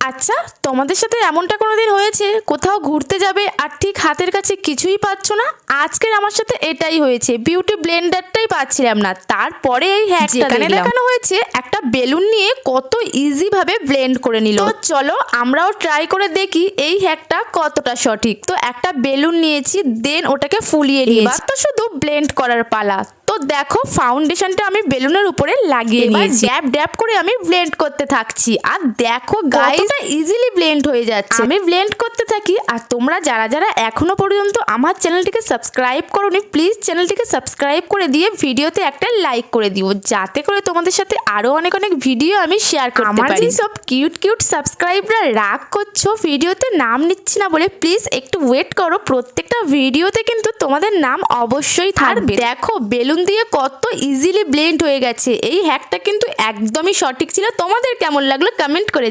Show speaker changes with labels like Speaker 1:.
Speaker 1: আচ্ছা, তোমাদের সাথে এমনটা কোনোদিন হয়েছে কোথাও ঘুরতে যাবে আর ঠিক হাতের কাছে কিছুই পাচ্ছ না? আজকের আমার সাথে এটাই হয়েছে, বিউটি ব্লেন্ডারটাই পাচ্ছিলাম না। তারপরে এই হ্যাকটা দেখানো হয়েছে একটা বেলুন নিয়ে কত ইজি ভাবে ব্লেন্ড করে নিল। তো চলো আমরাও ট্রাই করে দেখি এই হ্যাকটা কতটা সঠিক। তো একটা বেলুন নিয়েছি, দেন ওটাকে ফুলিয়ে নিয়েছি। এবার তো শুধু ব্লেন্ড করার পালা। তো দেখো ফাউন্ডেশনটা আমি বেলুনের উপরে লাগিয়ে নিয়েছি, ড্যাব ড্যাব করে আমি ব্লেন্ড করতে থাকছি। আর দেখো গাইস ইজিলি ব্লেন্ড হয়ে যাচ্ছে। আমি ব্লেন্ড করতে থাকি আর তোমরা যারা যারা এখনো পর্যন্ত আমার চ্যানেলটিকে সাবস্ক্রাইব করোনি প্লিজ চ্যানেলটিকে সাবস্ক্রাইব করে দিয়ে ভিডিওতে একটা লাইক করে দিও, যাতে করে তোমাদের সাথে আরো অনেক অনেক ভিডিও আমি শেয়ার করতে পারি। আমার সব কিউট কিউট সাবস্ক্রাইবরা রাগ করছো ভিডিওতে নাম নিচ্ছি না বলে, প্লিজ একটু ওয়েট করো, প্রত্যেকটা ভিডিওতে কিন্তু তোমাদের নাম অবশ্যই থাকবে। দেখো বেলুন দিয়ে কত ইজিলি ব্লেন্ড হয়ে গেছে। এই হ্যাকটা কিন্তু একদমই সঠিক ছিল। তোমাদের কেমন লাগলো কমেন্ট করে